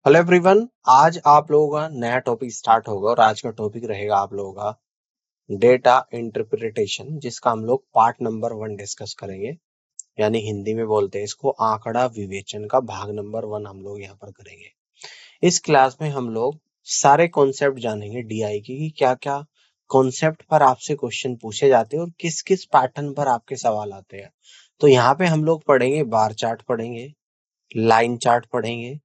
Hello everyone. आज आप लोगों का नया टॉपिक स्टार्ट होगा और आज का टॉपिक रहेगा आप लोगों का डेटा इंटरप्रिटेशन, जिसका हम लोग पार्ट नंबर 1 डिस्कस करेंगे। यानी हिंदी में बोलते हैं इसको आंकड़ा विवेचन का भाग नंबर 1 हम लोग यहाँ पर करेंगे। इस क्लास में हम लोग सारे कॉन्सेप्ट जानेंगे डीआई की कि क्या क्या कॉन्सेप्ट पर आपसे क्वेश्चन पूछे जाते हैं और किस किस पैटर्न पर आपके सवाल आते हैं। तो यहाँ पे हम लोग पढ़ेंगे बार चार्ट पढ़ेंगे, लाइन चार्ट पढ़ेंगे,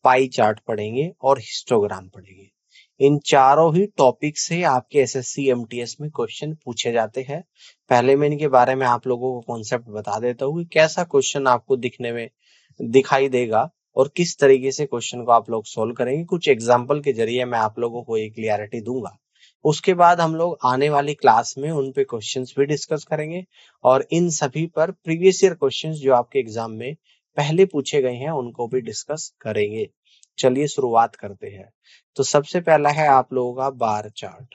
पाई चार्ट पढ़ेंगे और हिस्टोग्राम पढ़ेंगे। इन चारों ही टॉपिक से आपके एसएससी एमटीएस में क्वेश्चन पूछे जाते हैं। पहले मैं इनके बारे में आप लोगों को कॉन्सेप्ट बता देता हूँ कि कैसा क्वेश्चन आपको दिखने में दिखाई देगा और किस तरीके से क्वेश्चन को आप लोग सोल्व करेंगे। कुछ एग्जाम्पल के जरिए मैं आप लोगों को एक क्लियरिटी दूंगा। उसके बाद हम लोग आने वाली क्लास में उन पे क्वेश्चंस भी डिस्कस करेंगे और इन सभी पर प्रीवियस ईयर क्वेश्चंस जो आपके एग्जाम में पहले पूछे गए हैं उनको भी डिस्कस करेंगे। चलिए शुरुआत करते हैं। तो सबसे पहला है आप लोगों का बार चार्ट।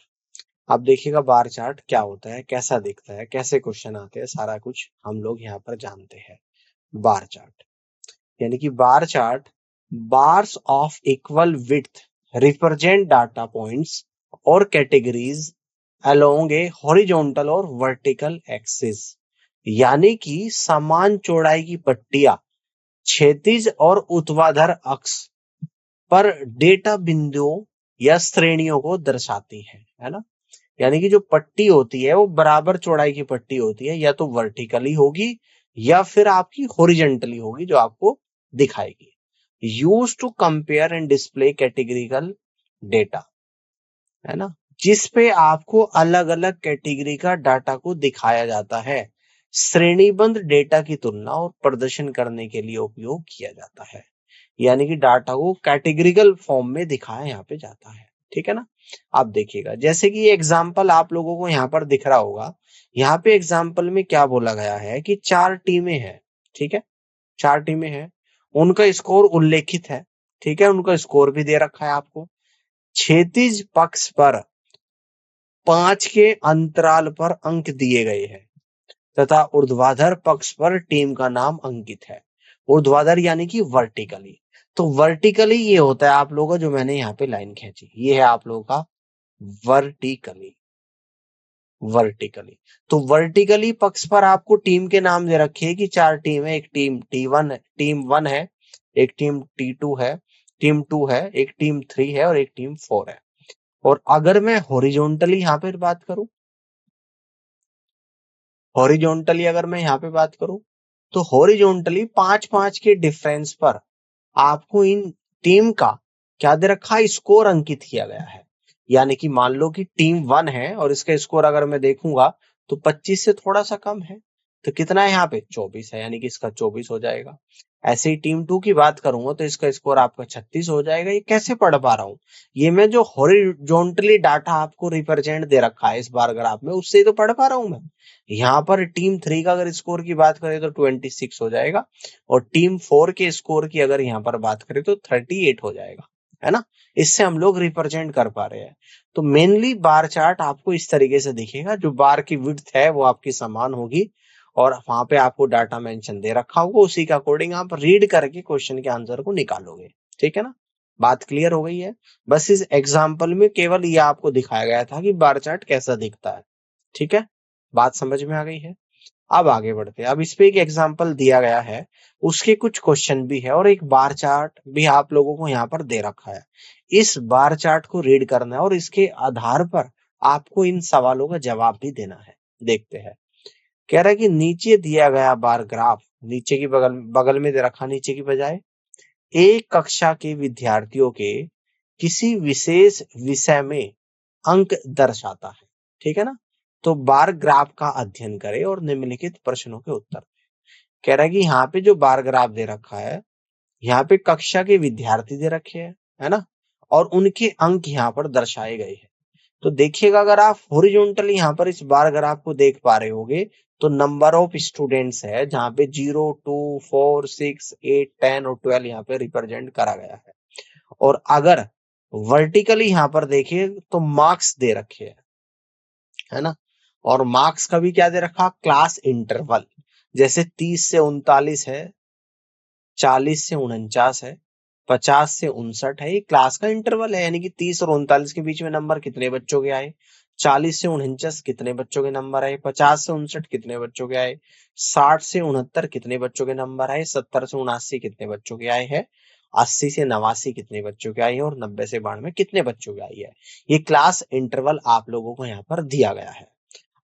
आप देखिएगा बार चार्ट क्या होता है, कैसा दिखता है, कैसे क्वेश्चन आते हैं, सारा कुछ हम लोग यहाँ पर जानते हैं। बार चार्ट यानी कि bar chart, bars of equal width represent data points और कैटेगरीज अलोंग ए हॉरिजॉन्टल और वर्टिकल एक्सिस। यानी कि समान चौड़ाई की पट्टियां क्षैतिज और ऊर्ध्वाधर अक्ष पर डेटा बिंदुओं या श्रेणियों को दर्शाती है ना। यानी कि जो पट्टी होती है वो बराबर चौड़ाई की पट्टी होती है, या तो वर्टिकली होगी या फिर आपकी हॉरिजॉन्टली होगी जो आपको दिखाएगी। Use to compare and display categorical data, है ना, जिस पे आपको अलग अलग कैटेगरी का डाटा को दिखाया जाता है। श्रेणीबद्ध डेटा की तुलना और प्रदर्शन करने के लिए उपयोग किया जाता है। यानी कि डाटा को कैटेगरिकल फॉर्म में दिखाया यहाँ पे जाता है। ठीक है ना। आप देखिएगा जैसे कि एग्जाम्पल आप लोगों को यहाँ पर दिख रहा होगा। यहाँ पे एग्जाम्पल में क्या बोला गया है कि 4 टीमें हैं। ठीक है, 4 टीमें हैं, उनका स्कोर उल्लेखित है। ठीक है, उनका स्कोर भी दे रखा है आपको। क्षैतिज पक्ष पर 5 के अंतराल पर अंक दिए गए हैं तथा ऊर्ध्वाधर पक्ष पर टीम का नाम अंकित है। ऊर्ध्वाधर यानी कि वर्टिकली। तो वर्टिकली ये होता है आप लोगों का, जो मैंने यहाँ पे लाइन खींची, ये है आप लोगों का वर्टिकली। वर्टिकली तो वर्टिकली पक्ष पर आपको टीम के नाम दे रखे हैं कि 4 टीम है। एक टीम टीम 1 है, एक टीम T2 है, टीम 2 है, एक टीम 3 है और एक टीम 4 है। और अगर मैं हॉरिजॉन्टली यहाँ पे बात करूं, हॉरिजॉन्टली अगर मैं यहाँ पे बात करूं, तो हॉरिजॉन्टली 5-5 के डिफरेंस पर आपको इन टीम का क्या दे रखा है, स्कोर अंकित किया गया है। यानी कि मान लो कि टीम 1 है और इसका स्कोर अगर मैं देखूंगा तो 25 से थोड़ा सा कम है। तो कितना है यहाँ पे, 24 है, यानी कि इसका 24 हो जाएगा। ऐसे ही टीम 2 की बात करूंगा तो इसका स्कोर आपका 36 हो जाएगा। ये कैसे पढ़ पा रहा हूँ, ये मैं जो हॉरिजॉन्टली डाटा आपको रिप्रेजेंट दे रखा है इस बार ग्राफ में, उससे ही तो पढ़ पा रहा हूं मैं। यहाँ पर टीम 3 का अगर स्कोर की बात करें तो 26 हो जाएगा और टीम 4 के स्कोर की अगर यहाँ पर बात करें तो 38 हो जाएगा, है ना। इससे हम लोग रिप्रेजेंट कर पा रहे हैं। तो मेनली बार चार्ट आपको इस तरीके से दिखेगा, जो बार की विड्थ है वो आपकी समान होगी और वहां पे आपको डाटा मेंशन दे रखा होगा, उसी के अकॉर्डिंग आप रीड करके क्वेश्चन के आंसर को निकालोगे। ठीक है ना, बात क्लियर हो गई है। बस इस एग्जाम्पल में केवल ये आपको दिखाया गया था कि बार चार्ट कैसा दिखता है। ठीक है, बात समझ में आ गई है। अब आगे बढ़ते हैं। अब इस पे एक एग्जाम्पल दिया गया है, उसके कुछ क्वेश्चन भी है और एक बार चार्ट भी आप लोगों को यहाँ पर दे रखा है। इस बार चार्ट को रीड करना है और इसके आधार पर आपको इन सवालों का जवाब भी देना है। देखते हैं, कह रहा है कि नीचे दिया गया बार ग्राफ, नीचे की बगल बगल में दे रखा, नीचे की बजाय, एक कक्षा के विद्यार्थियों के किसी विशेष विषय में अंक दर्शाता है। ठीक है ना। तो बार ग्राफ का अध्ययन करें और निम्नलिखित प्रश्नों के उत्तर दें। कह रहा है कि यहाँ पे जो बार ग्राफ दे रखा है, यहाँ पे कक्षा के विद्यार्थी दे रखे हैं, है ना, और उनके अंक यहाँ पर दर्शाए गए हैं। तो देखिएगा अगर आप हॉरिजॉन्टली यहाँ पर इस बार ग्राफ को देख पा रहे होगे तो नंबर ऑफ स्टूडेंट्स है जहाँ पे 0, 2, 4, 6, 8, 10 और 12 यहाँ पे रिप्रेजेंट करा गया है। और अगर वर्टिकली यहाँ पर देखिए तो मार्क्स दे रखे हैं, है ना। और मार्क्स का भी क्या दे रखा, क्लास इंटरवल, जैसे 30 से 39 है, 40 से 49 है, 50 से 59 है, ये क्लास का इंटरवल है, यानी कि 30 और 39 के बीच में नंबर कितने बच्चों के आए। 40 से 49 कितने बच्चों के नंबर आए। 50 से 59 कितने बच्चों के आए। 60 से 69 कितने बच्चों के नंबर आए। 70 से 79 कितने बच्चों के आए हैं। 80 से 89 कितने बच्चों के आए हैं और 90 से 92 कितने बच्चों के आई है। ये क्लास इंटरवल आप लोगों को यहाँ पर दिया गया है।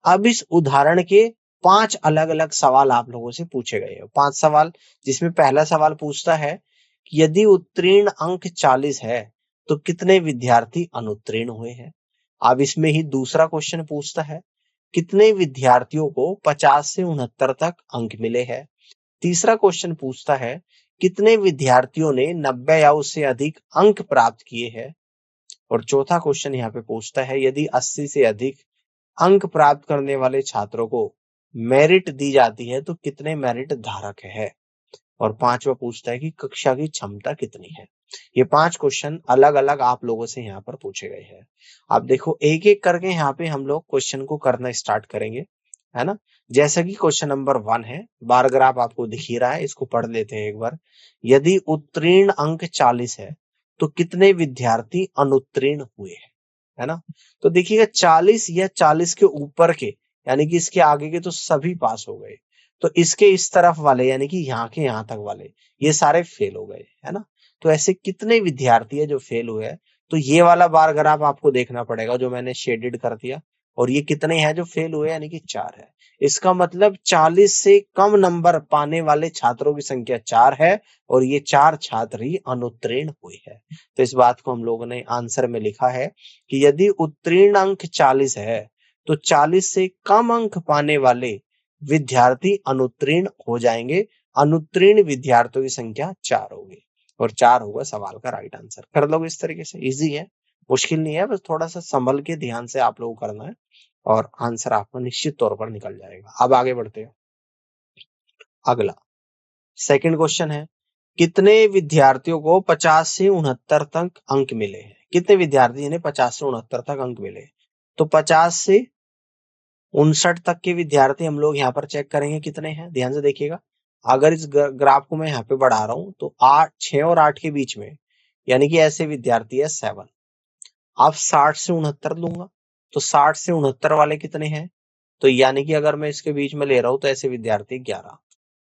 अब इस उदाहरण के 5 अलग अलग सवाल आप लोगों से पूछे गए हैं। 5 सवाल, जिसमें पहला सवाल पूछता है कि यदि उत्तीर्ण अंक 40 है तो कितने विद्यार्थी अनुत्तीर्ण हुए हैं। अब इसमें ही दूसरा क्वेश्चन पूछता है कितने विद्यार्थियों को 50 से 69 तक अंक मिले हैं। तीसरा क्वेश्चन पूछता है कितने विद्यार्थियों ने 90 या उससे अधिक अंक प्राप्त किए हैं। और चौथा क्वेश्चन यहाँ पे पूछता है यदि 80 से अधिक अंक प्राप्त करने वाले छात्रों को मेरिट दी जाती है तो कितने मेरिट धारक है। और पांचवा पूछता है कि कक्षा की क्षमता कितनी है। ये 5 क्वेश्चन अलग अलग आप लोगों से यहाँ पर पूछे गए हैं। आप देखो एक एक करके यहाँ पे हम लोग क्वेश्चन को करना स्टार्ट करेंगे, है ना। जैसा कि क्वेश्चन नंबर 1 है, बार ग्राफ आपको दिख ही रहा है, इसको पढ़ लेते हैं एक बार। यदि उत्तीर्ण अंक 40 है तो कितने विद्यार्थी अनुत्तीर्ण हुए हैं, है ना। तो देखिएगा 40 या 40 के ऊपर के, यानी कि इसके आगे के तो सभी पास हो गए। तो इसके इस तरफ वाले, यानी कि यहाँ के यहाँ तक वाले, ये सारे फेल हो गए, है ना। तो ऐसे कितने विद्यार्थी है जो फेल हुए हैं। तो ये वाला बार ग्राफ आपको देखना पड़ेगा जो मैंने शेडेड कर दिया। और ये कितने हैं जो फेल हुए, यानी कि 4 है। इसका मतलब 40 से कम नंबर पाने वाले छात्रों की संख्या 4 है और ये 4 छात्र ही अनुत्तीर्ण हुए हैं। तो इस बात को हम लोगों ने आंसर में लिखा है कि यदि उत्तीर्ण अंक 40 है तो 40 से कम अंक पाने वाले विद्यार्थी अनुत्तीर्ण हो जाएंगे। अनुत्तीर्ण विद्यार्थियों की संख्या 4 होगी और 4 होगा सवाल का राइट आंसर। कर लोगे इस तरीके से, इजी है, मुश्किल नहीं है, बस थोड़ा सा संभल के ध्यान से आप लोगों को करना है और आंसर आपका निश्चित तौर पर निकल जाएगा। अब आगे बढ़ते हैं। अगला सेकंड क्वेश्चन है कितने विद्यार्थियों को 50 से 69 तक अंक मिले हैं। कितने विद्यार्थी ने 50 से 69 तक अंक मिले। तो 50 से 59 तक के विद्यार्थी हम लोग यहाँ पर चेक करेंगे कितने हैं। ध्यान से देखिएगा, अगर इस ग्राफ को मैं यहाँ पे बढ़ा रहा हूं तो 6 और 8 के बीच में, यानी कि ऐसे विद्यार्थी है 7। अब 60 से 69 लूंगा तो 60 से 69 वाले कितने हैं। तो यानी कि अगर मैं इसके बीच में ले रहा हूं तो ऐसे विद्यार्थी 11।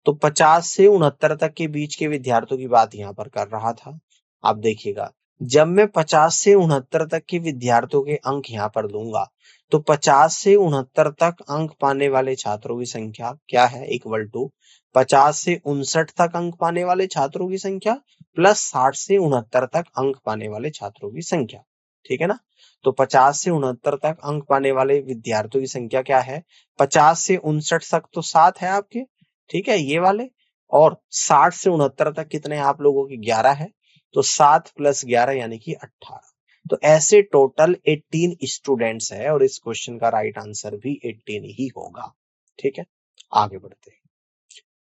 तो 50 से 69 तक के बीच के विद्यार्थियों की बात यहाँ पर कर रहा था। आप देखिएगा, जब मैं 50 से 69 तक के विद्यार्थियों के अंक यहाँ पर दूंगा तो 50 से 69 तक अंक पाने वाले छात्रों की संख्या क्या है, इक्वल टू 50 से 59 तक अंक पाने वाले छात्रों की संख्या प्लस 60 से 69 तक अंक पाने वाले छात्रों की संख्या। ठीक है ना। तो 50 से 69 तक अंक पाने वाले विद्यार्थियों की संख्या क्या है, 50 से 59 तक तो 7 है आपके, ठीक है, ये वाले। और 60 से 69 तक कितने हैं आप लोगों के, 11 है। तो 7 प्लस 11 यानी कि 18। तो ऐसे टोटल 18 स्टूडेंट्स है और इस क्वेश्चन का राइट आंसर भी 18 ही होगा। ठीक है, आगे बढ़ते हैं।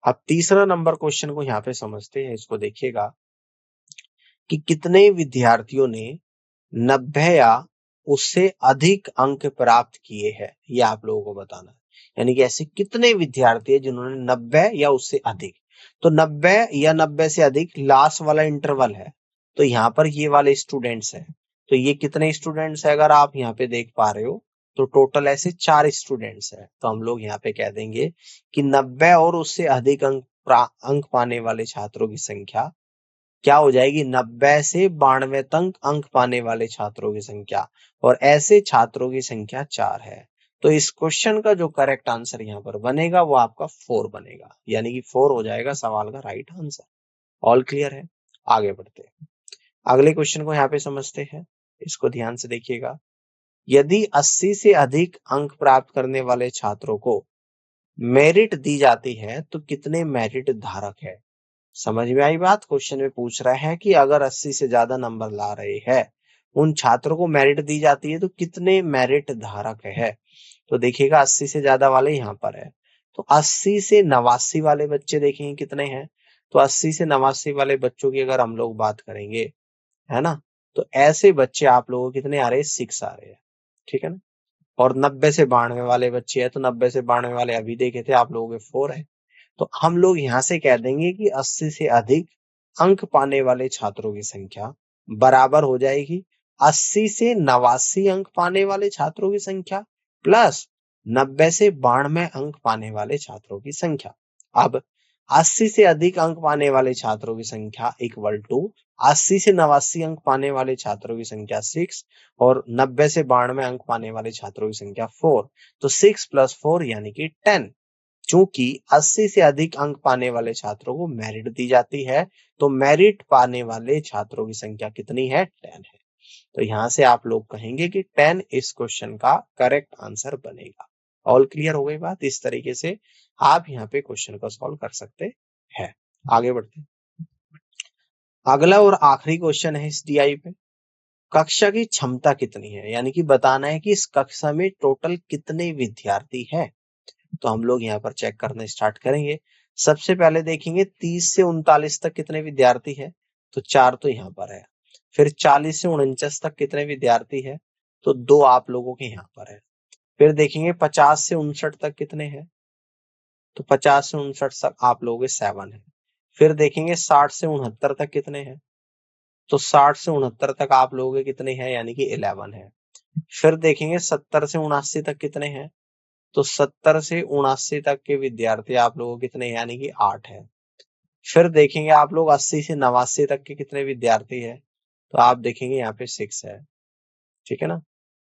अब तीसरा नंबर क्वेश्चन को यहाँ पे समझते हैं। इसको देखिएगा कि कितने विद्यार्थियों ने 90 या उससे अधिक अंक प्राप्त किए हैं, ये आप लोगों को बताना है। यानी कि ऐसे कितने विद्यार्थी हैं जिन्होंने 90 या उससे अधिक। तो 90 या 90 से अधिक लास्ट वाला इंटरवल है, तो यहाँ पर ये वाले स्टूडेंट्स हैं। तो ये कितने स्टूडेंट्स है, अगर आप यहाँ पे देख पा रहे हो तो टोटल ऐसे 4 स्टूडेंट्स है। तो हम लोग यहाँ पे कह देंगे कि 90 और उससे अधिक अंक पाने वाले छात्रों की संख्या क्या हो जाएगी, 90 से 92 तक अंक पाने वाले छात्रों की संख्या। और ऐसे छात्रों की संख्या 4 है। तो इस क्वेश्चन का जो करेक्ट आंसर यहाँ पर बनेगा वो आपका 4 बनेगा, यानी कि 4 हो जाएगा सवाल का राइट आंसर। ऑल क्लियर है, आगे बढ़ते हैं। अगले क्वेश्चन को यहाँ पे समझते हैं। इसको ध्यान से देखिएगा, यदि 80 से अधिक अंक प्राप्त करने वाले छात्रों को मेरिट दी जाती है तो कितने मेरिट धारक है। समझ में आई बात। क्वेश्चन में पूछ रहा है कि अगर 80 से ज्यादा नंबर ला रहे हैं उन छात्रों को मेरिट दी जाती है तो कितने मेरिट धारक है। तो देखिएगा 80 से ज्यादा वाले यहाँ पर है, तो 80 से 89 वाले बच्चे देखेंगे कितने हैं। तो 80 से 89 वाले बच्चों की अगर हम लोग बात करेंगे, है ना, तो ऐसे बच्चे आप लोगों को कितने आ रहे हैं, 6 आ रहे हैं। ठीक है ना। और 90 से 92 वाले बच्चे हैं, तो 90 से 92 वाले अभी देखे थे आप लोगों के 4 है। तो हम लोग यहाँ से कह देंगे कि 80 से अधिक अंक पाने वाले छात्रों की संख्या बराबर हो जाएगी 80 से 89 अंक पाने वाले छात्रों की संख्या प्लस 90 से 92 अंक पाने वाले छात्रों की संख्या। अब 80 से अधिक अंक पाने वाले छात्रों की संख्या इक्वल टू 80 से 89 अंक पाने वाले छात्रों की संख्या 6 और 90 से 92 अंक पाने वाले छात्रों की संख्या 4। तो 6 + 4 यानी कि 10। चूंकि 80 से अधिक अंक पाने वाले छात्रों को मेरिट दी जाती है, तो मेरिट पाने वाले छात्रों की संख्या कितनी है? 10 है। तो यहां से आप लोग कहेंगे कि 10 इस क्वेश्चन का करेक्ट आंसर बनेगा। ऑल क्लियर हो गई बात? इस तरीके से आप यहाँ पे क्वेश्चन को सॉल्व कर सकते हैं। आगे बढ़ते हैं। अगला और आखिरी क्वेश्चन है इस डीआई पे। कक्षा की क्षमता कितनी है, यानी कि बताना है कि इस कक्षा में टोटल कितने विद्यार्थी हैं। तो हम लोग यहाँ पर चेक करना स्टार्ट करेंगे। सबसे पहले देखेंगे 30 से 39 तक कितने विद्यार्थी है, तो 4 तो यहाँ पर है। फिर 40 से 49 तक कितने विद्यार्थी है, तो 2 आप लोगों के यहाँ पर है। फिर देखेंगे 50 से 59 तक कितने हैं, तो 50 से 59 तक आप लोगों के 7 है। फिर देखेंगे 60 से 69 तक कितने हैं, तो 60 से 69 तक आप लोगों के कितने हैं, यानी कि 11 है। फिर देखेंगे 70 से 79 तक कितने हैं, तो 70 से 79 तक के विद्यार्थी आप लोगों के कितने हैं, यानी कि 8 है। फिर देखेंगे आप लोग 80 से 89 तक के कितने विद्यार्थी है, तो आप देखेंगे यहाँ पे 6 है, ठीक है ना।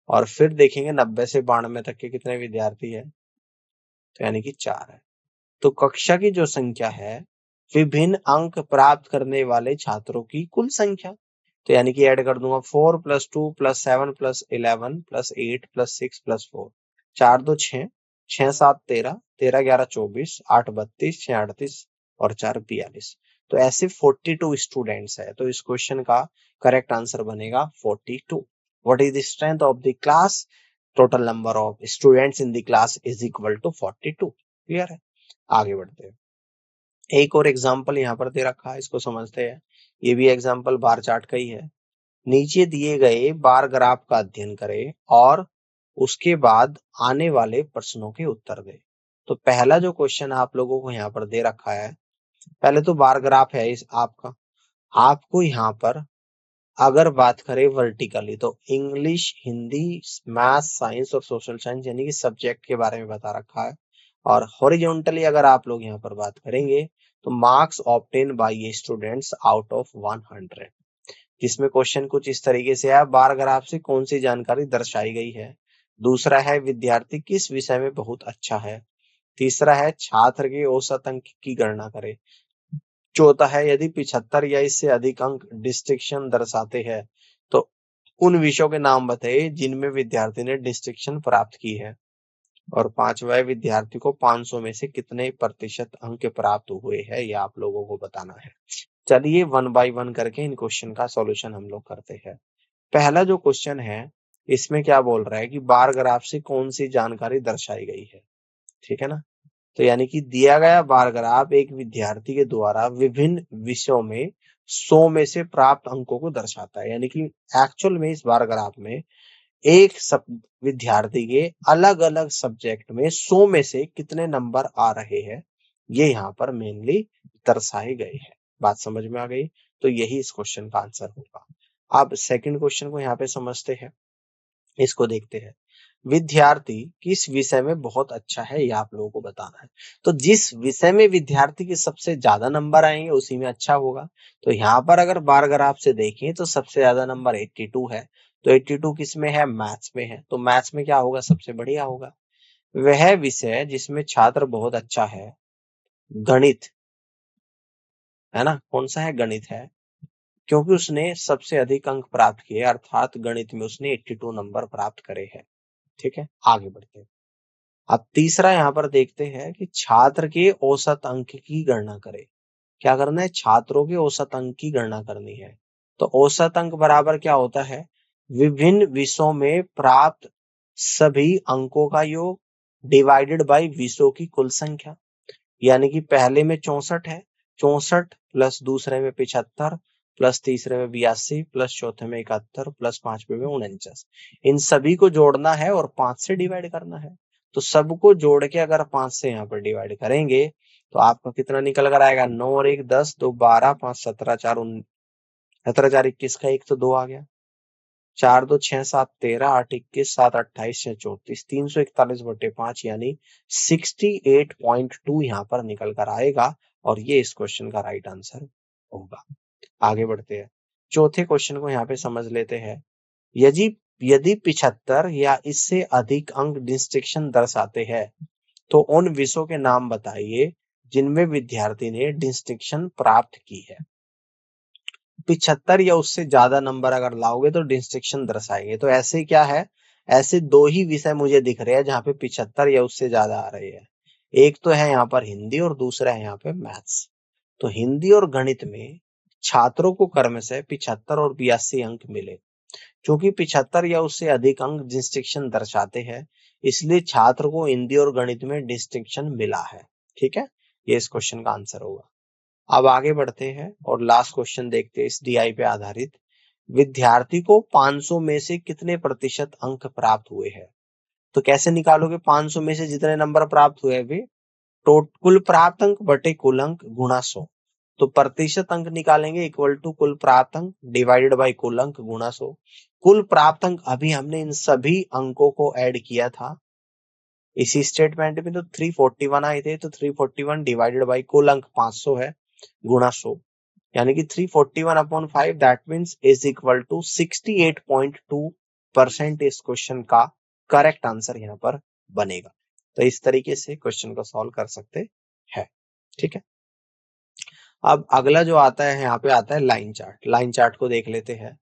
और फिर देखेंगे 90 से 92 तक के कितने विद्यार्थी है, तो यानी कि 4 है। तो कक्षा की जो संख्या है विभिन्न अंक प्राप्त करने वाले छात्रों की कुल संख्या, तो यानी कि ऐड कर दूंगा 4 + 2 + 7 + 11 + 8 + 6 + 4। 4 2 6, 6 7 13, 13 11 24, 8 32, 6 38 और 4 42। तो ऐसे 42 स्टूडेंट्स है। तो इस क्वेश्चन का करेक्ट आंसर बनेगा 42। What is the strength of the class? Total number of students in the class is equal to 42। Clear है? आगे बढ़ते हैं। एक और एग्जाम्पल यहाँ पर दे रखा है, इसको समझते हैं। ये भी एग्जाम्पल बार चार्ट का ही है। नीचे दिए गए बार ग्राफ का अध्ययन करें और उसके बाद आने वाले प्रश्नों के उत्तर दें। तो पहला जो क्वेश्चन आप लोगों को यहाँ पर दे रखा है, पहले तो बार ग्राफ है इस आपका। आपको यहाँ पर अगर बात करें वर्टिकली, तो इंग्लिश, हिंदी, मैथ, साइंस और सोशल साइंस यानी कि सब्जेक्ट के बारे में बता रखा है। और हॉरिजॉन्टली अगर आप लोग यहाँ पर बात करेंगे, तो marks obtain bye A students out of 100, जिसमें क्वेश्चन कुछ इस तरीके से है, बार ग्राफ से कौन सी जानकारी दर्शाई गई है। दूसरा है विद्यार्थी किस विषय में बहुत अच्छा है। तीसरा है छात्र के औसत अंक की गणना करें। चौथा है यदि 75 या इससे अधिक अंक डिस्टिंक्शन दर्शाते हैं, तो उन विषयों के नाम बताइए जिनमें विद्यार्थी ने डिस्टिंक्शन प्राप्त की है। और पांचवा विद्यार्थी को 500 में से कितने प्रतिशत अंक प्राप्त हुए हैं, ये आप लोगों को बताना है। चलिए 1 बाय 1 करके इन क्वेश्चन का सॉल्यूशन हम लोग करते हैं। पहला जो क्वेश्चन है, इसमें क्या बोल रहा है कि बार ग्राफ से कौन सी जानकारी दर्शाई गई है, ठीक है ना। तो यानी कि दिया गया बार ग्राफ एक विद्यार्थी के द्वारा विभिन्न विषयों में 100 में से प्राप्त अंकों को दर्शाता है। यानी कि एक्चुअल में इस बार ग्राफ में एक सब विद्यार्थी के अलग अलग सब्जेक्ट में 100 में से कितने नंबर आ रहे हैं, ये यहाँ पर मेनली दर्शाए गए हैं। बात समझ में आ गई? तो यही इस क्वेश्चन का आंसर होगा। अब सेकंड क्वेश्चन को यहाँ पे समझते हैं, इसको देखते हैं। विद्यार्थी किस विषय में बहुत अच्छा है, ये आप लोगों को बताना है। तो जिस विषय में विद्यार्थी के सबसे ज्यादा नंबर आएंगे उसी में अच्छा होगा। तो यहाँ पर अगर बार ग्राफ से देखें तो सबसे ज्यादा नंबर 82 है। तो 82 किस में है? मैथ्स में है। तो मैथ्स में क्या होगा? सबसे बढ़िया होगा। वह विषय जिसमें छात्र बहुत अच्छा है, गणित है ना। कौन सा है? गणित है, क्योंकि उसने सबसे अधिक अंक प्राप्त किए, अर्थात गणित में उसने 82 नंबर प्राप्त करे हैं। ठीक है, आगे बढ़ते हैं। अब तीसरा यहाँ पर देखते हैं कि छात्र के औसत अंक की गणना करें। क्या करना है? छात्रों के औसत अंक की गणना करनी है। तो औसत अंक बराबर क्या होता है? विभिन्न विषयों में प्राप्त सभी अंकों का योग डिवाइडेड बाय विषयों की कुल संख्या। यानी कि पहले में 64 है, 64 प्लस दूसरे में 75 प्लस तीसरे में 82 प्लस चौथे में 71 प्लस पांचवे में 49। इन सभी को जोड़ना है और 5 से डिवाइड करना है। तो सबको जोड़ के अगर 5 से यहाँ पर डिवाइड करेंगे तो आपका कितना निकल कर आएगा, 9 और 1 10, 2 12, 5 17, 4 17 4 21 का 1 तो 2 आ गया, 4 2 6 7 13, 8 21, 7 28, 6 34, 341/5 यानी 68.2 यहाँ पर निकल कर आएगा और ये इस क्वेश्चन का राइट आंसर होगा। आगे बढ़ते हैं, चौथे क्वेश्चन को यहाँ पे समझ लेते हैं। यदि यदि 75 या इससे अधिक अंक डिस्टिंक्शन दर्शाते हैं तो उन विषयों के नाम बताइए जिनमें विद्यार्थी ने डिस्टिंक्शन प्राप्त की है। 75 या उससे ज्यादा नंबर अगर लाओगे तो डिस्टिंक्शन दर्शाएंगे। तो ऐसे क्या है, ऐसे दो ही विषय मुझे दिख रहे हैं जहाँ पे 75 या उससे ज्यादा आ रहे हैं। एक तो है यहाँ पर हिंदी और दूसरा है यहाँ पे मैथ्स। तो हिंदी और गणित में छात्रों को क्रमशः 75 और 82 अंक मिले। क्योंकि 75 या उससे अधिक अंक डिस्टिंक्शन दर्शाते हैं, इसलिए छात्र को हिंदी और गणित में डिस्टिंक्शन मिला है। ठीक है, ये इस क्वेश्चन का आंसर होगा। अब आगे बढ़ते हैं और लास्ट क्वेश्चन देखते हैं इस डीआई पे आधारित। विद्यार्थी को 500 में से कितने प्रतिशत अंक प्राप्त हुए हैं? तो कैसे निकालोगे 500 में से जितने नंबर प्राप्त हुए वे कुल प्राप्त अंक बटे कुल अंक गुणा 100। तो प्रतिशत अंक निकालेंगे इक्वल टू कुल प्राप्त अंक डिवाइडेड बाय कुल अंक गुणा 100। कुल प्राप्त अंक अभी हमने इन सभी अंकों को ऐड किया था इसी स्टेटमेंट में, तो 341 आए थे। तो 341 डिवाइडेड बाय कुल अंक 500 है गुणा 100, यानी कि 341/5 that means is equal to 68.2% इस क्वेश्चन का करेक्ट आंसर यहाँ पर बनेगा। तो इस तरीके से क्वेश्चन को सॉल्व कर सकते हैं। ठीक है, अब अगला जो आता है यहाँ पे आता है लाइन चार्ट। लाइन चार्ट को देख लेते हैं।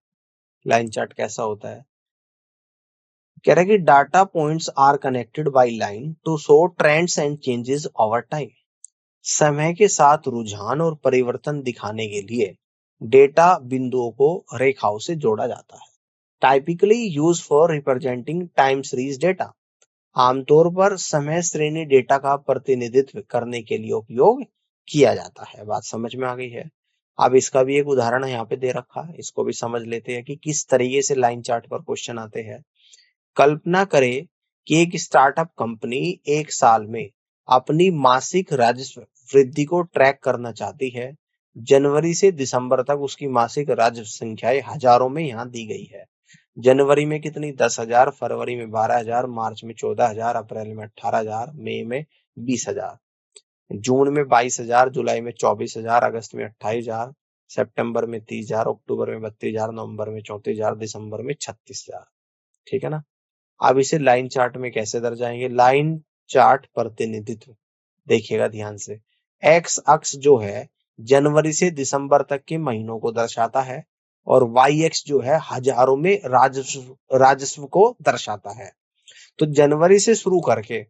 लाइन चार्ट कैसा होता है, कह रहा है कि data points are connected by line to show trends and changes over time. समय के साथ रुझान और परिवर्तन दिखाने के लिए डेटा बिंदुओं को रेखाओं से जोड़ा जाता है। Typically use for representing time series data. आमतौर पर समय श्रेणी डेटा का प्रतिनिधित्व करने के लिए उपयोग किया जाता है। बात समझ में आ गई है। अब इसका भी एक उदाहरण यहाँ पे दे रखा है, इसको भी समझ लेते हैं कि किस तरीके से लाइन चार्ट पर क्वेश्चन आते हैं। कल्पना करें कि एक स्टार्टअप कंपनी एक साल में अपनी मासिक राजस्व वृद्धि को ट्रैक करना चाहती है। जनवरी से दिसंबर तक उसकी मासिक राजस्व संख्याएं हजारों में यहाँ दी गई है। जनवरी में कितनी, 10,000, फरवरी में 12,000, मार्च में 14,000, अप्रैल में 18,000, मई में 20,000, जून में 22,000, जुलाई में 24,000, अगस्त में 28,000, सितंबर में 30,000, अक्टूबर में 32,000, नवंबर में 34,000, दिसंबर में 36,000। ठीक है ना। अब इसे लाइन चार्ट में कैसे दर्शाएंगे, लाइन चार्ट प्रतिनिधित्व देखिएगा ध्यान से। एक्स अक्ष जो है जनवरी से दिसंबर तक के महीनों को दर्शाता है और वाई एक्स जो है हजारों में राजस्व को दर्शाता है। तो जनवरी से शुरू करके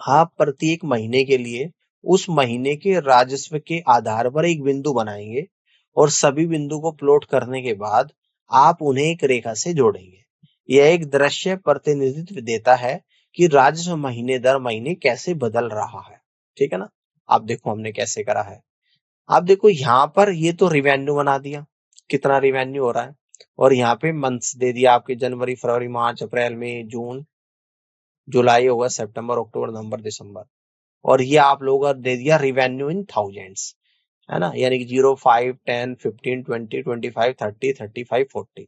आप प्रत्येक महीने के लिए उस महीने के राजस्व के आधार पर एक बिंदु बनाएंगे और सभी बिंदु को प्लॉट करने के बाद आप उन्हें एक रेखा से जोड़ेंगे। यह एक दृश्य प्रतिनिधित्व देता है कि राजस्व महीने दर महीने कैसे बदल रहा है। ठीक है ना। आप देखो हमने कैसे करा है। आप देखो यहाँ पर ये तो रिवेन्यू बना दिया, कितना रिवेन्यू हो रहा है, और यहाँ पे मंथ्स दे दिया आपके जनवरी, फरवरी, मार्च, अप्रैल, मई, जून, जुलाई, अगस्त, सितंबर, अक्टूबर, नवंबर, दिसंबर। और ये आप लोगों का दे दिया रिवेन्यू इन थाउजेंड्स, है ना, यानी कि 0, 5, 10, 15, 20, 25, 30, 35, 40,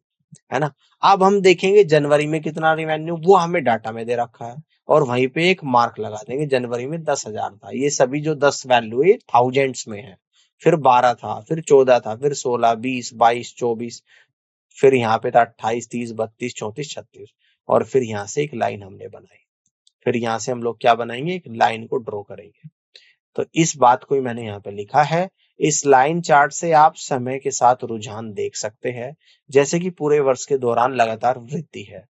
है ना। अब हम देखेंगे जनवरी में कितना रिवेन्यू, वो हमें डाटा में दे रखा है और वहीं पे एक मार्क लगा देंगे। जनवरी में 10,000 था, ये सभी जो 10 वैल्यू है थाउजेंड्स में है। फिर 12 था, फिर 14 था, फिर 16, 20, 22, 24, फिर यहाँ पे था 28, 30, 32, 34, 36, और फिर यहाँ से एक लाइन हमने बनाई। फिर यहाँ से हम लोग क्या बनाएंगे, एक लाइन को ड्रॉ करेंगे। तो इस बात को मैंने यहाँ पे लिखा है। इस लाइन चार्ट से आप समय के साथ रुझान देख सकते हैं, जैसे कि पूरे वर्ष के दौरान लगातार वृद्धि है।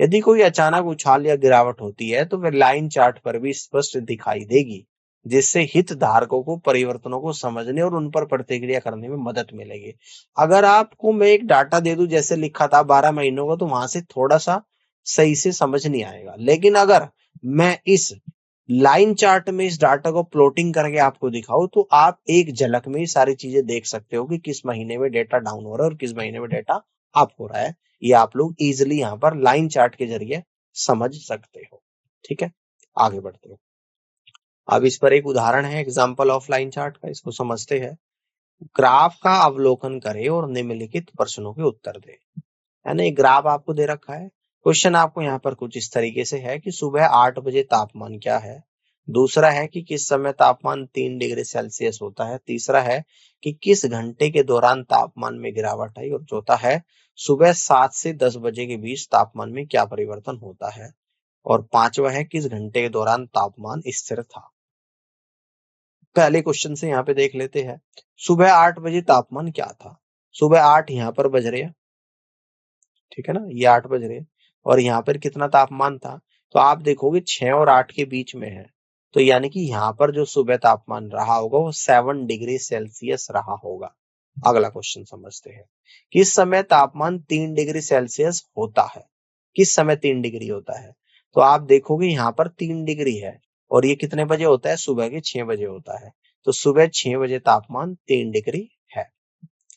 यदि कोई अचानक उछाल या गिरावट होती है तो वह लाइन चार्ट पर भी स्पष्ट दिखाई देगी, जिससे हितधारकों को परिवर्तनों को समझने और उन पर प्रतिक्रिया करने में मदद मिलेगी। अगर आपको मैं एक डाटा दे दूं जैसे लिखा था 12 महीनों का, तो वहां से थोड़ा सा सही से समझ नहीं आएगा। लेकिन अगर मैं इस लाइन चार्ट में इस डाटा को प्लॉटिंग करके आपको दिखाऊं तो आप एक झलक में ही सारी चीजें देख सकते हो कि किस महीने में डेटा डाउन हो रहा है और किस महीने में डेटा अप हो रहा है। ये आप लोग इजिली यहाँ पर लाइन चार्ट के जरिए समझ सकते हो। ठीक है, आगे बढ़ते हैं। अब इस पर एक उदाहरण है एग्जाम्पल ऑफ लाइन चार्ट का, इसको समझते हैं। ग्राफ का अवलोकन करें और निम्नलिखित प्रश्नों के उत्तर दें। यानी एक ग्राफ आपको दे रखा है। क्वेश्चन आपको यहाँ पर कुछ इस तरीके से है कि सुबह 8 बजे तापमान क्या है। दूसरा है कि किस समय तापमान 3 डिग्री सेल्सियस होता है। तीसरा है कि किस घंटे के दौरान तापमान में गिरावट आई। और चौथा है सुबह 7 से 10 बजे के बीच तापमान में क्या परिवर्तन होता है। और पांचवा है किस घंटे के दौरान तापमान स्थिर था। पहले क्वेश्चन से यहाँ पे देख लेते हैं। सुबह 8 बजे तापमान क्या था। सुबह 8 यहाँ पर बज रहे हैं, ठीक है ना, ये 8 बज रहे हैं। और यहाँ पर कितना तापमान था, तो आप देखोगे 6 और 8 के बीच में है। तो यानी कि यहाँ पर जो सुबह तापमान रहा होगा वो 7 डिग्री सेल्सियस रहा होगा। अगला क्वेश्चन समझते हैं। किस समय तापमान 3 डिग्री सेल्सियस होता है। किस समय 3 डिग्री होता है, तो आप देखोगे यहाँ पर 3 डिग्री है और ये कितने बजे होता है, सुबह के 6 बजे होता है। तो सुबह 6 बजे तापमान 3 डिग्री है।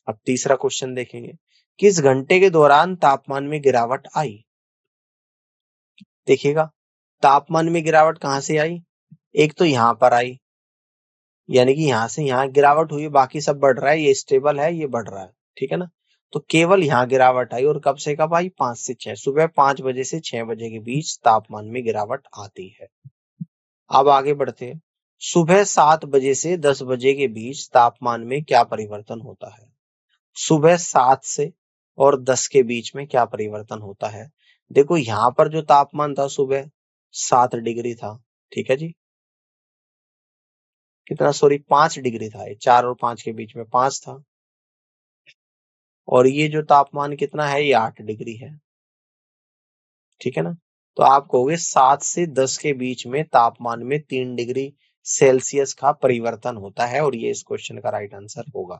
अब तीसरा क्वेश्चन देखेंगे। किस घंटे के दौरान तापमान में गिरावट आई। देखिएगा तापमान में गिरावट कहां से आई, एक तो यहां पर आई, यानी कि यहां से यहां गिरावट हुई, बाकी सब बढ़ रहा है, ये स्टेबल है, ये बढ़ रहा है, ठीक है ना। तो केवल यहाँ गिरावट आई और कब से कब आई, 5 से 6, सुबह 5 बजे से 6 बजे के बीच तापमान में गिरावट आती है। अब आगे बढ़ते हैं। सुबह 7 बजे से 10 बजे के बीच तापमान में क्या परिवर्तन होता है। सुबह 7 से और 10 के बीच में क्या परिवर्तन होता है। देखो यहाँ पर जो तापमान था सुबह 7 डिग्री था, ठीक है जी, कितना, सॉरी 5 डिग्री था, 4 और 5 के बीच में 5 था। और ये जो तापमान कितना है, ये 8 डिग्री है, ठीक है ना। तो आप कहोगे 7 से 10 के बीच में तापमान में 3 डिग्री सेल्सियस का परिवर्तन होता है और ये इस क्वेश्चन का राइट आंसर होगा।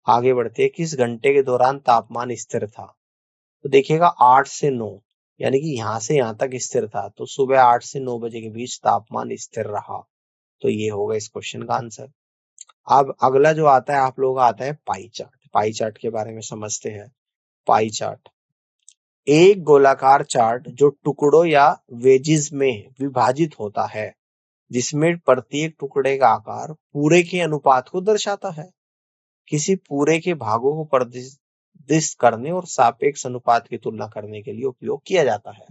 आगे बढ़ते हैं। किस घंटे के दौरान तापमान स्थिर था। तो देखिएगा 8 से 9, यानी कि यहां से यहां तक स्थिर था। तो सुबह 8 से 9 बजे के बीच तापमान स्थिर रहा। तो ये होगा इस क्वेश्चन का आंसर। अब अगला जो आता है आप लोगों का आता है पाई चार्ट। पाई चार्ट के बारे में समझते हैं। पाई चार्ट एक गोलाकार चार्ट जो टुकड़ों या वेजिस में विभाजित होता है, जिसमें प्रत्येक टुकड़े का आकार पूरे के अनुपात को दर्शाता है। किसी पूरे के भागों को निर्दिष्ट करने और सापेक्ष अनुपात की तुलना करने के लिए उपयोग किया जाता है।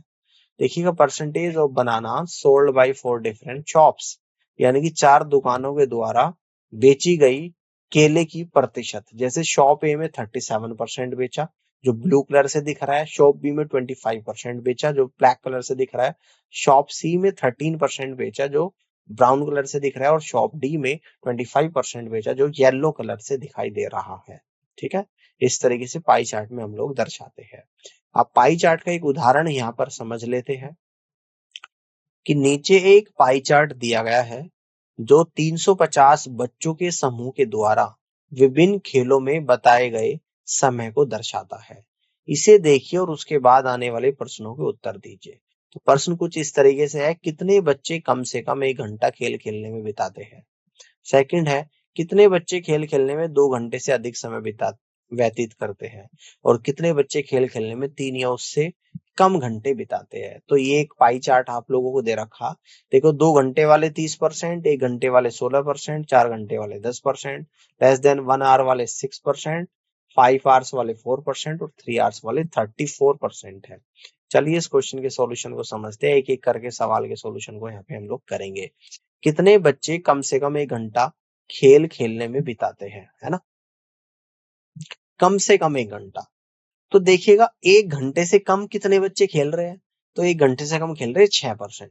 देखिएगा percentage of banana sold by 4 different shops, यानी कि 4 दुकानों के द्वारा बेची गई केले की प्रतिशत। जैसे शॉप ए में 37% बेचा जो ब्लू कलर से दिख रहा है, शॉप बी में 25% बेचा जो ब्लैक कलर से दिख रहा है, शॉप सी में 13% बेचा जो ब्राउन कलर से दिख रहा है और शॉप डी में 25% बेचा जो येलो कलर से दिखाई दे रहा है, ठीक है। इस तरीके से पाई चार्ट में हम लोग दर्शाते हैं। आप पाई चार्ट का एक उदाहरण यहाँ पर समझ लेते हैं कि नीचे एक पाई चार्ट दिया गया है जो 350 बच्चों के समूह के द्वारा विभिन्न खेलों में बताए गए समय को दर्शाता है। इसे देखिए और उसके बाद आने वाले प्रश्नों के उत्तर दीजिए। तो प्रश्न कुछ इस तरीके से है, कितने बच्चे कम से कम 1 घंटा खेल खेलने में बिताते हैं। सेकंड है, कितने बच्चे खेल खेलने में 2 घंटे से अधिक समय व्यतीत करते हैं। और कितने बच्चे खेल खेलने में 3 या उससे कम घंटे बिताते हैं। तो ये एक पाई चार्ट आप लोगों को दे रखा। देखो 2 घंटे वाले 30%, 1 घंटे वाले 16%, 4 घंटे वाले 10%, लेस देन 1 आवर वाले 6%, 5 आवर्स वाले 4% और 3 आवर्स वाले 34% है। चलिए इस क्वेश्चन के सॉल्यूशन को समझते हैं। एक एक करके सवाल के सॉल्यूशन को यहाँ पे हम लोग करेंगे। कितने बच्चे कम से कम 1 घंटा खेल खेलने में बिताते हैं, है ना, कम से कम 1 घंटा। तो देखिएगा 1 घंटे से कम कितने बच्चे खेल रहे हैं, तो 1 घंटे से कम खेल रहे हैं 6%,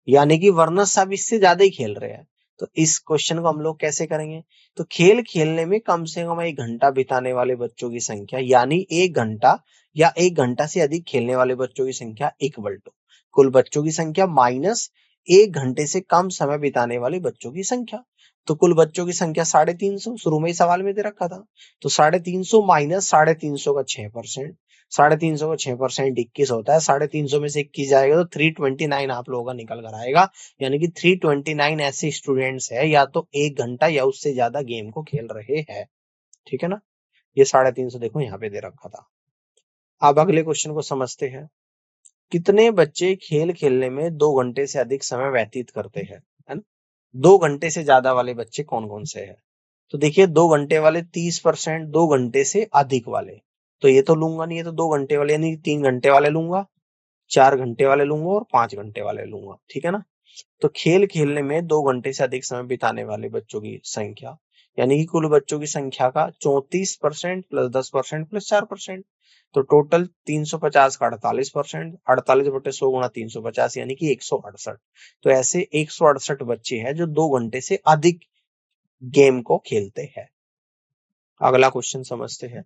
यानी कि वरना सब इससे ज्यादा ही खेल रहे हैं। तो इस क्वेश्चन को हम लोग कैसे करेंगे, तो खेल खेलने में कम से कम 1 घंटा बिताने वाले बच्चों की संख्या, यानी 1 घंटा या 1 घंटा से अधिक खेलने वाले बच्चों की संख्या इक्वल टू कुल बच्चों की संख्या माइनस 1 घंटे से कम समय बिताने वाले बच्चों की संख्या। तो कुल बच्चों की संख्या 350 शुरू में ही सवाल में दे रखा था। तो 350 माइनस 350 का 6%, 350 का 6% 21 होता है। 350 में से 21 जाएगा तो 329 आप लोगों का निकल कर आएगा। यानी कि 329 ऐसे स्टूडेंट्स है या तो 1 घंटा या उससे ज्यादा गेम को खेल रहे हैं, ठीक है ना। ये 350 देखो यहाँ पे दे रखा था। अब अगले क्वेश्चन को समझते हैं। कितने बच्चे खेल खेलने में 2 घंटे से अधिक समय व्यतीत करते हैं, है ना? 2 घंटे से ज्यादा वाले बच्चे कौन कौन से हैं? तो देखिए 2 घंटे वाले 30%, 2 घंटे से अधिक वाले तो ये तो लूंगा नहीं, ये तो 2 घंटे वाले यानी 3 घंटे वाले लूंगा, 4 घंटे वाले लूंगा और 5 घंटे वाले लूंगा, ठीक है ना? तो खेल खेलने में 2 घंटे से अधिक समय बिताने वाले बच्चों की संख्या यानी कि कुल बच्चों की संख्या का 34% प्लस 10% प्लस 4%, तो टोटल 350 का 48%, 48/100 गुणा 350 यानी कि 168। तो ऐसे 168 बच्चे हैं जो 2 घंटे से अधिक गेम को खेलते हैं। अगला क्वेश्चन समझते हैं।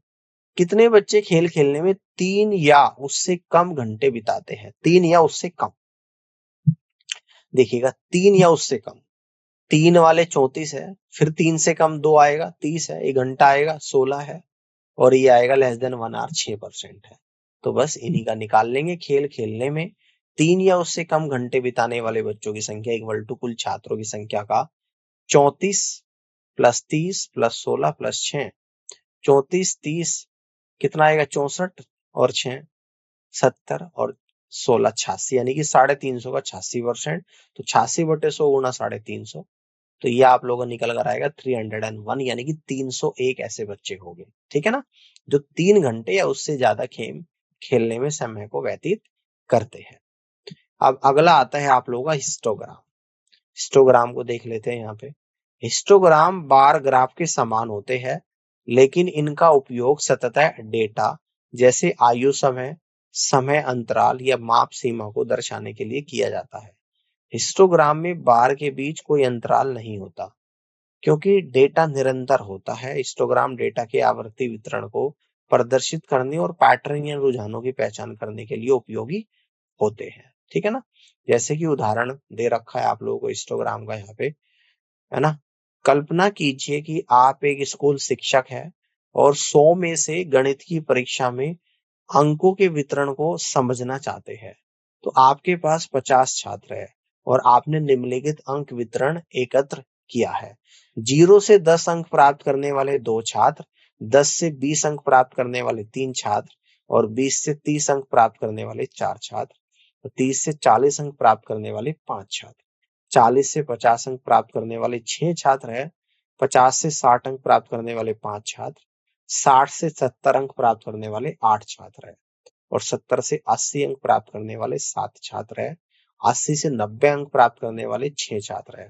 कितने बच्चे खेल खेलने में 3 या उससे कम घंटे बिताते हैं? 3 या उससे कम, देखिएगा 3 या उससे कम, 3 वाले 34 है, फिर 3 से कम 2 आएगा 30 है, 1 घंटा आएगा 16 है, और ये आएगा लेस देन 1 आवर 6% है। तो बस इन्हीं का निकाल लेंगे। खेल खेलने में 3 या उससे कम घंटे बिताने वाले बच्चों की संख्या इक्वल टू कुल छात्रों की संख्या का 34 प्लस 30 प्लस 16 प्लस 6, 34 30 कितना आएगा 64 और 6 70 और 16 86 यानी कि 350 का 86%, तो 86/100 गुणा 350, तो ये आप लोगों को निकल कर आएगा 301 यानी कि 301 ऐसे बच्चे हो गए, ठीक है ना, जो 3 घंटे या उससे ज्यादा गेम खेलने में समय को व्यतीत करते हैं। अब अगला आता है आप लोगों का हिस्टोग्राम। हिस्टोग्राम को देख लेते हैं यहाँ पे। हिस्टोग्राम बार ग्राफ के समान होते हैं, लेकिन इनका उपयोग सततः डेटा जैसे आयु समय, समय अंतराल या माप सीमा को दर्शाने के लिए किया जाता है। हिस्टोग्राम में बार के बीच कोई अंतराल नहीं होता क्योंकि डेटा निरंतर होता है। हिस्टोग्राम डेटा के आवर्ती वितरण को प्रदर्शित करने और पैटर्न या रुझानों की पहचान करने के लिए उपयोगी होते हैं, ठीक है ना। जैसे कि उदाहरण दे रखा है आप लोगों को हिस्टोग्राम का यहाँ पे, है ना। कल्पना कीजिए कि आप एक स्कूल शिक्षक है और 100 में से गणित की परीक्षा में अंकों के वितरण को समझना चाहते हैं। तो आपके पास 50 छात्र है और आपने निम्नलिखित अंक वितरण एकत्र किया है। 0 से 10 अंक प्राप्त करने वाले 2 छात्र, 10 से 20 अंक प्राप्त करने वाले 3 छात्र और 20 से 30 अंक प्राप्त करने वाले 4 छात्र, 30 से 40 अंक प्राप्त करने वाले 5 छात्र, 40 से 50 अंक प्राप्त करने वाले 6 छात्र है, 50 से 60 अंक प्राप्त करने वाले 5 छात्र, 60 से 70 अंक प्राप्त करने वाले 8 छात्र है और 70 से 80 अंक प्राप्त करने वाले 7 छात्र है, 80 से 90 अंक प्राप्त करने वाले 6 छात्र है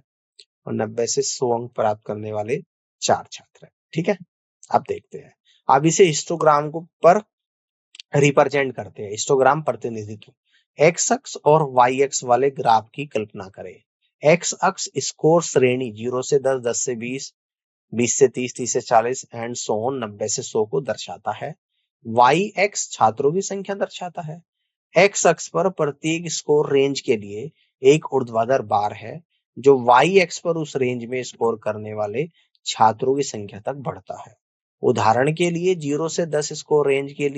और 90 से 100 अंक प्राप्त करने वाले 4 छात्र है, ठीक है। अब देखते हैं, अब इसे हिस्टोग्राम को पर रिप्रेजेंट करते हैं। हिस्टोग्राम प्रतिनिधित्व, एक्स अक्ष और वाई अक्ष वाले ग्राफ की कल्पना करें। एक्स अक्ष स्कोर श्रेणी 0 से 10, 10 से 20, 20 से 30, 30 से 40 एंड सो ऑन 90 से 100 को दर्शाता है। वाई एक्स छात्रों की संख्या दर्शाता है। एक्स अक्ष पर प्रत्येक स्कोर रेंज के लिए एक ऊर्ध्वाधर बार है जो वाई एक्स पर उस रेंज में स्कोर करने वाले छात्रों की संख्या तक बढ़ता है। उदाहरण के लिए 0 से 10 स्कोर रेंज के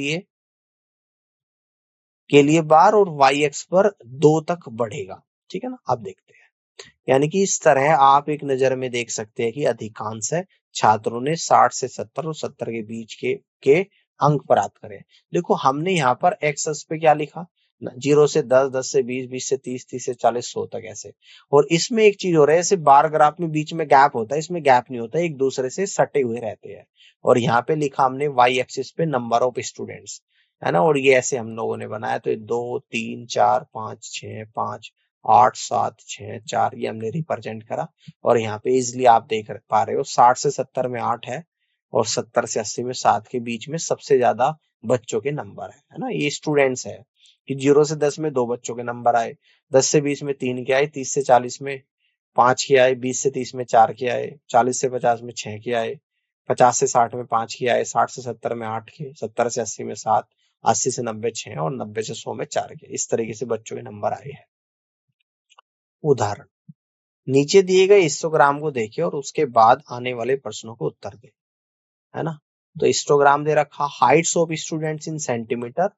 लिए बार और वाई एक्स पर 2 तक बढ़ेगा, ठीक है ना। अब देखते हैं, यानी कि इस तरह आप एक नजर में देख सकते हैं कि अधिकांश छात्रों ने 60 से 70 और 70 के बीच के अंक प्राप्त करे। देखो हमने यहाँ पर एक्स पे क्या लिखा, 0 से 10, 10 से 20, 20 से 30, 30 से 40, 100 तक ऐसे। और इसमें एक चीज हो रहा है, जैसे बार ग्राफ में बीच में गैप होता है, इसमें गैप नहीं होता, एक दूसरे से सटे हुए रहते हैं। और यहाँ पे लिखा हमने वाई एक्सिस पे नंबर ऑफ स्टूडेंट्स, है ना। और ये ऐसे हम लोगों ने बनाया, तो 2 3 4 5 6 5 8 7 6 4 ये हमने रिप्रेजेंट करा। और यहाँ पे इजिली आप देख पा रहे हो 60 से 70 में 8 है और 70 से 80 में 7 के बीच में सबसे ज्यादा बच्चों के नंबर है ना। ये स्टूडेंट्स है कि 0 से 10 में 2 बच्चों के नंबर आए, 10 से 20 में 3 के आए, 30 से 40 में 5 के आए, 20 से 30 में 4 के आए, 40 से 50 में 6 के आए, 50 से 60 में 5 के आए, 60 से 70 में 8 के, 70 से 80 में 7, 80 से 90 6 और 90 से 100 में 4 के। इस तरीके से बच्चों के नंबर आए हैं। उदाहरण, नीचे दिए गए हिस्टोग्राम को देखिए और उसके बाद आने वाले प्रश्नों को उत्तर दें, है ना। तो हिस्टोग्राम दे रखा, Heights of students in centimetre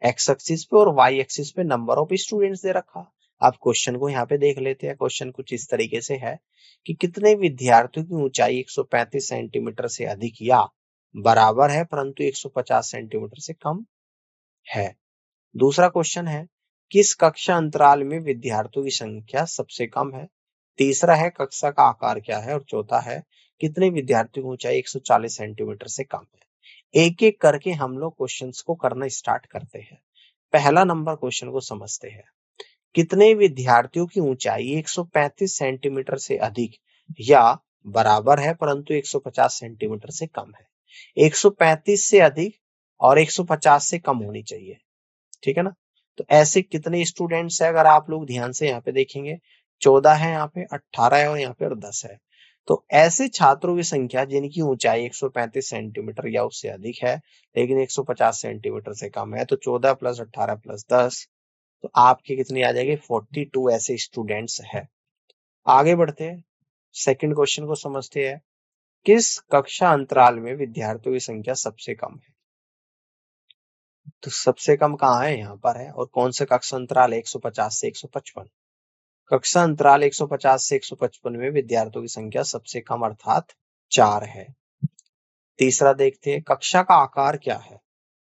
x axis पे और वाई एक्सिस पे नंबर ऑफ स्टूडेंट्स दे रखा। अब क्वेश्चन को यहाँ पे देख लेते हैं। क्वेश्चन कुछ इस तरीके से है कि कितने विद्यार्थियों की ऊंचाई 135 सेंटीमीटर से अधिक या बराबर है परंतु 150 सेंटीमीटर से कम है। दूसरा क्वेश्चन है, किस कक्षा अंतराल में विद्यार्थियों की संख्या सबसे कम है। तीसरा है कक्षा का आकार क्या है, और चौथा है कितने विद्यार्थियों की ऊंचाई 140 सेंटीमीटर से कम है। एक एक करके हम लोग क्वेश्चंस को करना स्टार्ट करते हैं। पहला नंबर क्वेश्चन को समझते हैं। कितने विद्यार्थियों की ऊंचाई 135 सेंटीमीटर से अधिक या बराबर है परंतु 150 सेंटीमीटर से कम है। 135 से अधिक और 150 से कम होनी चाहिए, ठीक है ना। तो ऐसे कितने स्टूडेंट्स है, अगर आप लोग ध्यान से यहाँ पे देखेंगे 14 है, यहाँ पे 18 है और यहाँ पे 10 है। तो ऐसे छात्रों की संख्या जिनकी ऊंचाई 135 सेंटीमीटर या उससे अधिक है लेकिन 150 सेंटीमीटर से कम है, तो 14 + 18 + 10, तो आपके कितनी आ जाएगी 42 ऐसे स्टूडेंट्स है। आगे बढ़ते हैं, सेकंड क्वेश्चन को समझते हैं। किस कक्षा अंतराल में विद्यार्थियों की संख्या सबसे कम है। तो सबसे कम कहाँ है, यहाँ पर है। और कौन सा कक्षा अंतराल है, 150 से 155। कक्षा अंतराल 150 से 155 में विद्यार्थियों की संख्या सबसे कम अर्थात 4 है। तीसरा देखते हैं, कक्षा का आकार क्या है।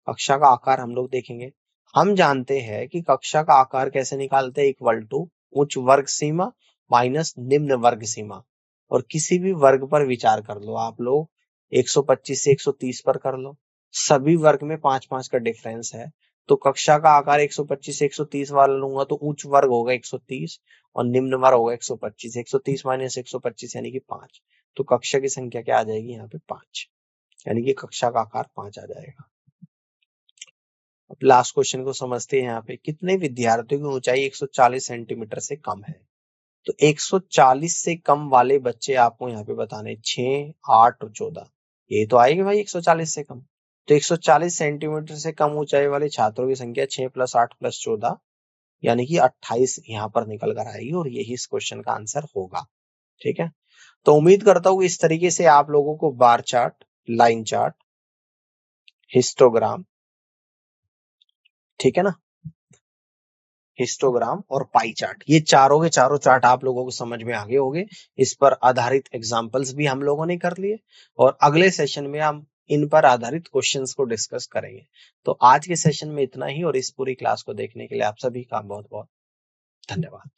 कक्षा का आकार हम लोग देखेंगे। हम जानते हैं कि कक्षा का आकार कैसे निकालते हैं, इक्वल टू उच्च वर्ग सीमा माइनस निम्न वर्ग सीमा। और किसी भी वर्ग पर विचार कर लो आप लोग, 125 से 130 पर कर लो, सभी वर्ग में 5-5 का डिफरेंस है। तो कक्षा का आकार 125 से 130 वाला लूंगा तो उच्च वर्ग होगा 130 और निम्न वर्ग होगा 125। 130 माइनस 125 यानी कि 5। तो कक्षा की संख्या क्या आ जाएगी यहाँ पे 5, यानी कि कक्षा का आकार 5 आ जाएगा। अब लास्ट क्वेश्चन को समझते हैं। यहाँ पे कितने विद्यार्थियों की ऊंचाई 140 सेंटीमीटर से कम है। तो 140 से कम वाले बच्चे आपको यहाँ पे बताने 6, 8 और 14। ये तो आएगी भाई 140 से कम। तो 140 सेंटीमीटर से कम ऊंचाई वाले छात्रों की संख्या 6 + 8 + 14 यानी कि 28 यहाँ पर निकल कर आएगी और यही इस क्वेश्चन का आंसर होगा। ठीक है, तो उम्मीद करता हूँ इस तरीके से आप लोगों को bar chart, line chart, histogram, ठीक है ना, हिस्टोग्राम और पाई चार्ट, ये चारों के चारों चार्ट आप लोगों को समझ में आ गए होंगे। इस पर आधारित एग्जाम्पल्स भी हम लोगों ने कर लिए और अगले सेशन में हम इन पर आधारित क्वेश्चंस को डिस्कस करेंगे। तो आज के सेशन में इतना ही और इस पूरी क्लास को देखने के लिए आप सभी का बहुत बहुत धन्यवाद।